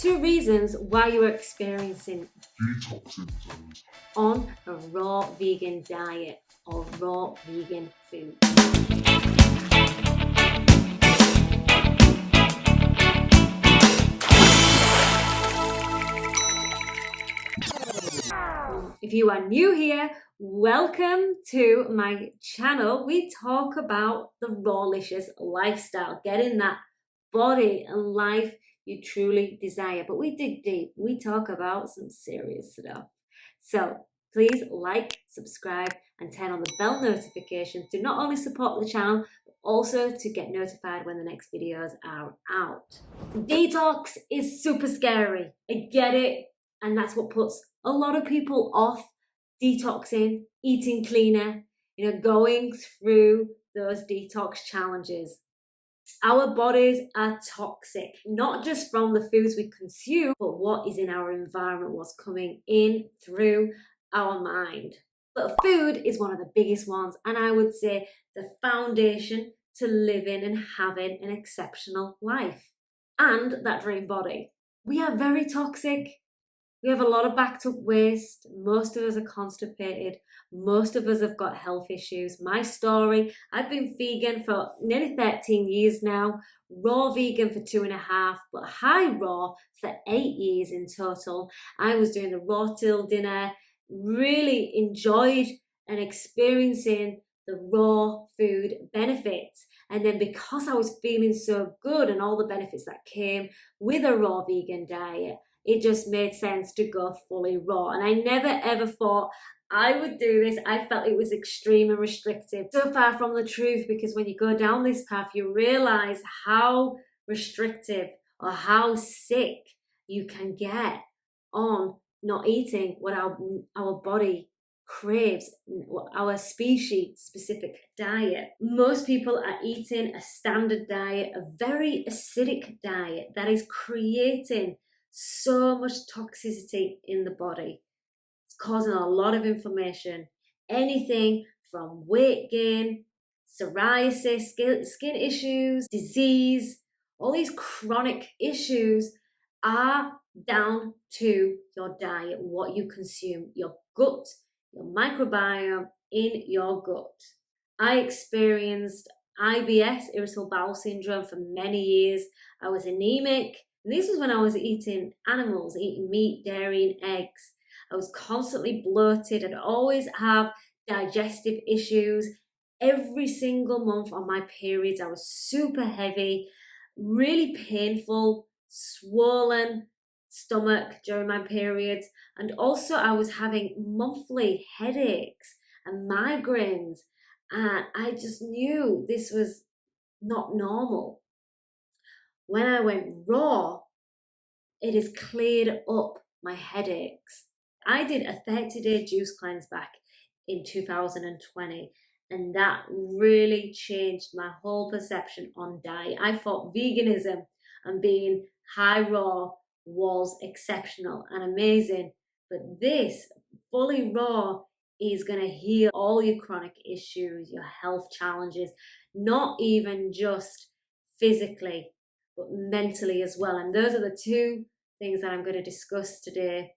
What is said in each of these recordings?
2 reasons why you are experiencing detox symptoms on a raw vegan diet or raw vegan food. If you are new here, welcome to my channel. We talk about the Rawlicious lifestyle, getting that body and life you truly desire. But we dig deep. We talk about some serious stuff. So please like, subscribe, and turn on the bell notifications to not only support the channel, but also to get notified when the next videos are out. Detox is super scary. I get it. And that's what puts a lot of people off detoxing, eating cleaner, going through those detox challenges. Our bodies are toxic, not just from the foods we consume, but what is in our environment, what's coming in through our mind. But food is one of the biggest ones, and I would say the foundation to living and having an exceptional life and that dream body. We are very toxic. We have a lot of backed up waste. Most of us are constipated. Most of us have got health issues. My story, I've been vegan for nearly 13 years now, raw vegan for 2.5, but high raw for 8 years in total. I was doing the raw till dinner, really enjoyed and experiencing the raw food benefits. And then because I was feeling so good and all the benefits that came with a raw vegan diet, it just made sense to go fully raw. And I never ever thought I would do this. I felt it was extreme and restrictive. So far from the truth, because when you go down this path, you realize how restrictive or how sick you can get on not eating what our body craves, our species specific diet. Most people are eating a standard diet, a very acidic diet that is creating so much toxicity in the body. It's causing a lot of inflammation. Anything from weight gain, psoriasis, skin issues, disease, all these chronic issues are down to your diet, what you consume, your gut, your microbiome in your gut. I experienced IBS, irritable bowel syndrome, for many years. I was anemic. And this was when I was eating animals, eating meat, dairy, and eggs. I was constantly bloated. I'd always have digestive issues. Every single month on my periods, I was super heavy, really painful, swollen stomach during my periods. And also I was having monthly headaches and migraines. And I just knew this was not normal. When I went raw, it has cleared up my headaches. I did a 30-day juice cleanse back in 2020, and that really changed my whole perception on diet. I thought veganism and being high raw was exceptional and amazing, but this fully raw is going to heal all your chronic issues, your health challenges, not even just physically, but mentally as well. And those are the 2 things that I'm going to discuss today: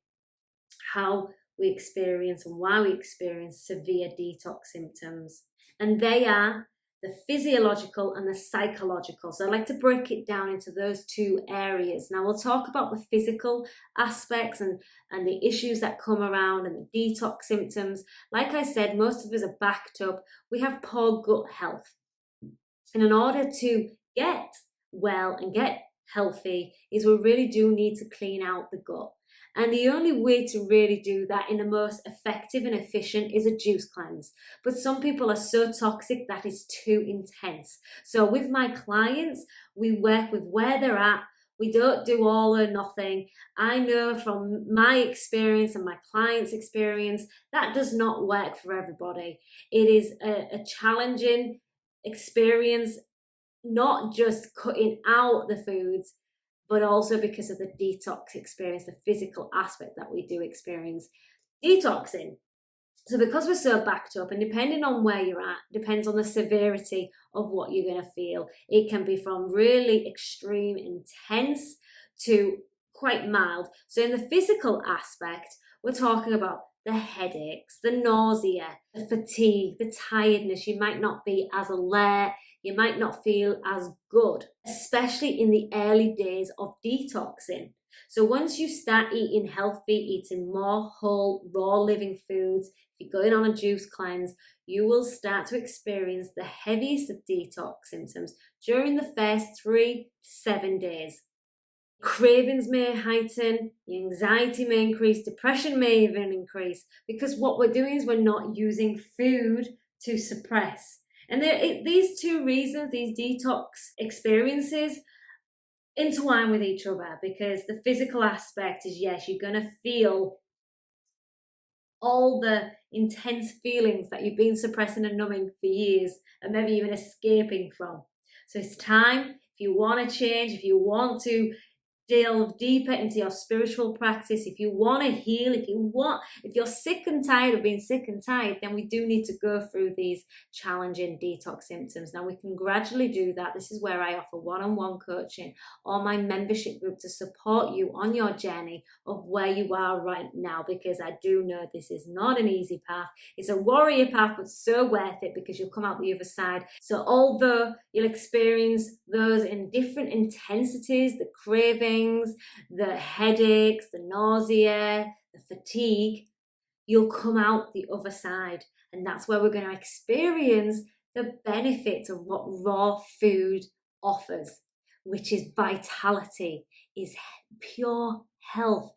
how we experience and why we experience severe detox symptoms. And they are the physiological and the psychological. So I like to break it down into those 2 areas. Now we'll talk about the physical aspects and the issues that come around and the detox symptoms. Like I said, most of us are backed up. We have poor gut health. And in order to get well and get healthy is we really do need to clean out the gut. And the only way to really do that in the most effective and efficient is a juice cleanse. But some people are so toxic that is too intense. So with my clients, we work with where they're at. We don't do all or nothing. I know from my experience and my clients' experience, that does not work for everybody. It is a challenging experience, not just cutting out the foods, but also because of the detox experience, the physical aspect that we do experience detoxing. So because we're so backed up, and depending on where you're at, depends on the severity of what you're going to feel. It can be from really extreme, intense to quite mild. So in the physical aspect, we're talking about the headaches, the nausea, the fatigue, the tiredness. You might not be as alert, you might not feel as good, especially in the early days of detoxing. So once you start eating healthy, eating more whole, raw living foods, if you're going on a juice cleanse, you will start to experience the heaviest of detox symptoms during the first 3 to 7 days. Cravings may heighten, anxiety may increase, depression may even increase, because what we're doing is we're not using food to suppress. And these two reasons, these detox experiences, intertwine with each other, because the physical aspect is, yes, you're going to feel all the intense feelings that you've been suppressing and numbing for years and maybe even escaping from. So it's time, if you want to change, if you want to delve deeper into your spiritual practice, if you want to heal, if you're sick and tired of being sick and tired, then we do need to go through these challenging detox symptoms. Now we can gradually do that. This is where I offer one-on-one coaching or my membership group to support you on your journey of where you are right now, because I do know this is not an easy path. It's a warrior path, but so worth it, because you'll come out the other side. So although you'll experience those in different intensities, the craving, the headaches, the nausea, the fatigue, you'll come out the other side. And that's where we're going to experience the benefits of what raw food offers, which is vitality, is pure health,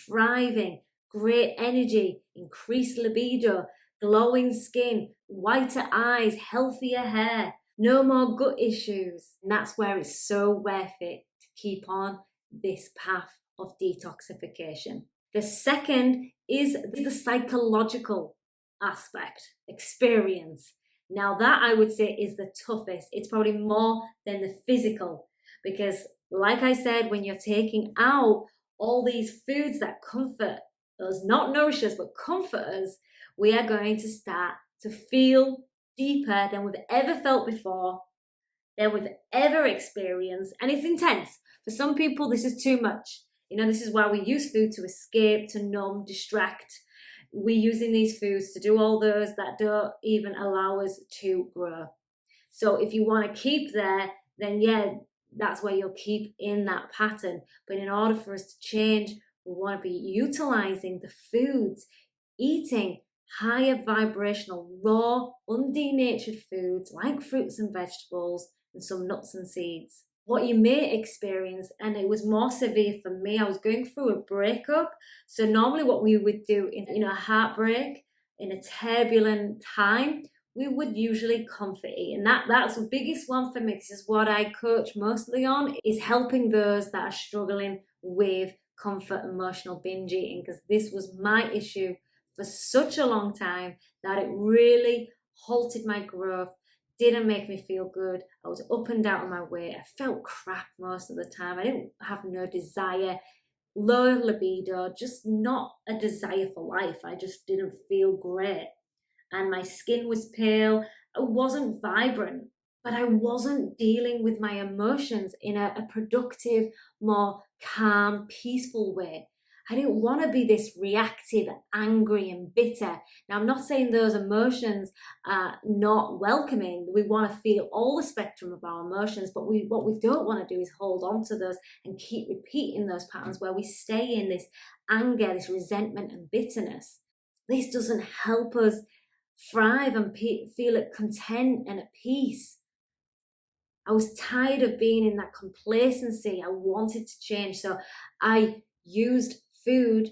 thriving, great energy, increased libido, glowing skin, whiter eyes, healthier hair, no more gut issues. And that's where it's so worth it to keep on this path of detoxification. The second is the psychological aspect, experience. Now that I would say is the toughest. It's probably more than the physical, because like I said, when you're taking out all these foods that comfort us, not nourish us, but comfort us, we are going to start to feel deeper than we've ever felt before, than we've ever experienced, and it's intense. For some people, this is too much. This is why we use food to escape, to numb, distract. We're using these foods to do all those that don't even allow us to grow. So if you want to keep there, then yeah, that's where you'll keep in that pattern. But in order for us to change, we want to be utilizing the foods, eating higher vibrational, raw, undenatured foods like fruits and vegetables and some nuts and seeds. What you may experience, and it was more severe for me, I was going through a breakup. So normally what we would do in a heartbreak, in a turbulent time, we would usually comfort eat. And that's the biggest one for me. This is what I coach mostly on, is helping those that are struggling with comfort emotional binge eating, because this was my issue for such a long time that it really halted my growth, didn't make me feel good. I was up and down on my weight. I felt crap most of the time. I didn't have no desire, low libido, just not a desire for life. I just didn't feel great. And my skin was pale. I wasn't vibrant, but I wasn't dealing with my emotions in a productive, more calm, peaceful way. I didn't want to be this reactive, angry and bitter. Now, I'm not saying those emotions are not welcoming. We want to feel all the spectrum of our emotions, but what we don't want to do is hold on to those and keep repeating those patterns where we stay in this anger, this resentment and bitterness. This doesn't help us thrive and feel at content and at peace. I was tired of being in that complacency. I wanted to change. So I used food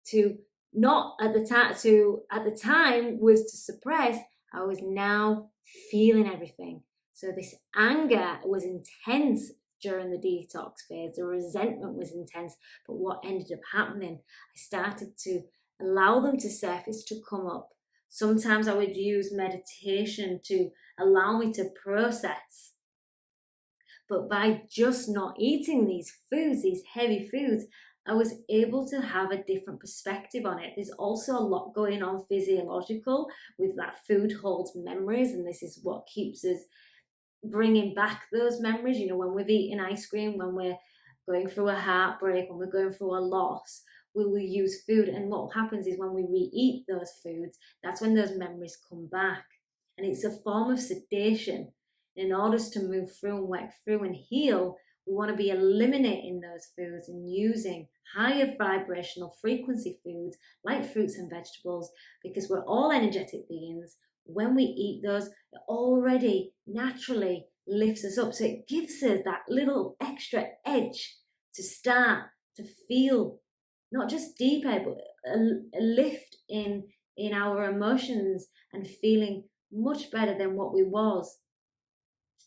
to not at the time was to suppress. I was now feeling everything. So this anger was intense during the detox phase. The resentment was intense. But what ended up happening, I started to allow them to surface, to come up. Sometimes I would use meditation to allow me to process. But by just not eating these foods, these heavy foods, I was able to have a different perspective on it. There's also a lot going on physiological with that food holds memories, and this is what keeps us bringing back those memories. When we've eaten ice cream, when we're going through a heartbreak, when we're going through a loss, we will use food. And what happens is when we re-eat those foods, that's when those memories come back. And it's a form of sedation. In order to move through and work through and heal, we want to be eliminating those foods and using higher vibrational frequency foods like fruits and vegetables, because we're all energetic beings. When we eat those, it already naturally lifts us up. So it gives us that little extra edge to start to feel not just deeper, but a lift in our emotions and feeling much better than what we was.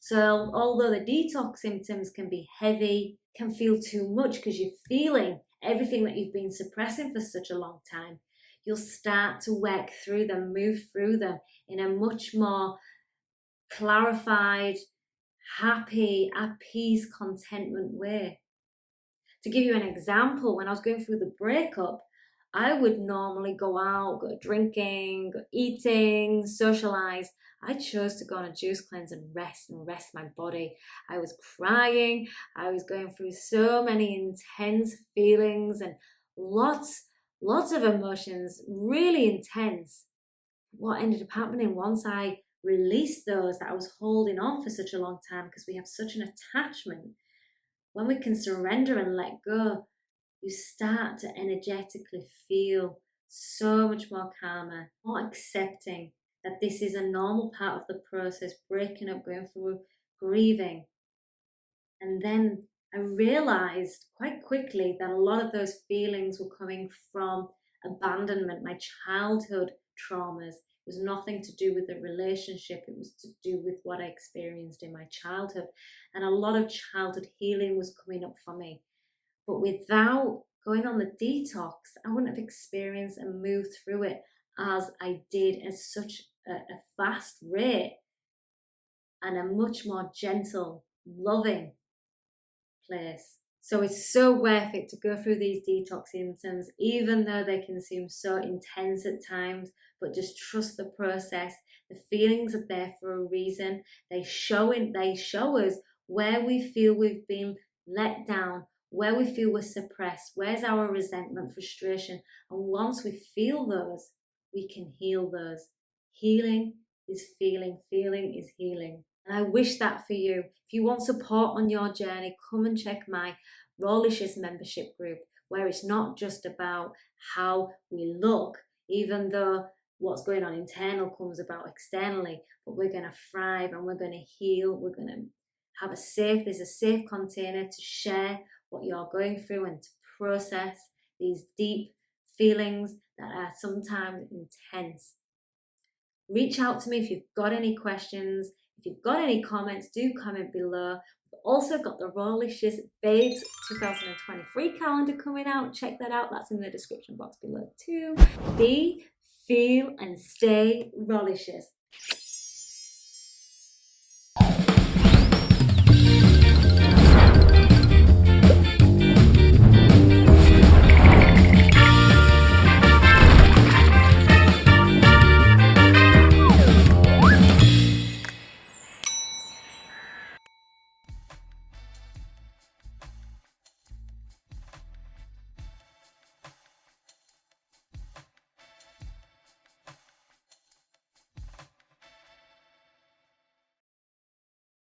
So although the detox symptoms can be heavy, can feel too much because you're feeling everything that you've been suppressing for such a long time, you'll start to work through them, move through them in a much more clarified, happy, at peace, contentment way. To give you an example, when I was going through the breakup, I would normally go out, go drinking, go eating, socialize. I chose to go on a juice cleanse and rest my body. I was crying. I was going through so many intense feelings and lots of emotions, really intense. What ended up happening once I released those that I was holding on for such a long time, because we have such an attachment, when we can surrender and let go, you start to energetically feel so much more calmer, more accepting that this is a normal part of the process, breaking up, going through grieving. And then I realized quite quickly that a lot of those feelings were coming from abandonment, my childhood traumas. It was nothing to do with the relationship, it was to do with what I experienced in my childhood. And a lot of childhood healing was coming up for me. But without going on the detox, I wouldn't have experienced and moved through it as I did at such a fast rate and a much more gentle, loving place. So it's so worth it to go through these detox symptoms, even though they can seem so intense at times, but just trust the process. The feelings are there for a reason. They show us where we feel we've been let down, where we feel we're suppressed, where's our resentment, frustration. And once we feel those, we can heal those. Healing is feeling is healing. And I wish that for you. If you want support on your journey, come and check my Rawlicious membership group, where it's not just about how we look, even though what's going on internal comes about externally, but we're going to thrive and we're going to heal. We're going to have there's a safe container to share what you're going through and to process these deep feelings that are sometimes intense. Reach out to me if you've got any questions. If you've got any comments, do comment below. We've also got the Rawlicious Babes 2023 calendar coming out. Check that out. That's in the description box below too. Be, feel, and stay Rawlicious.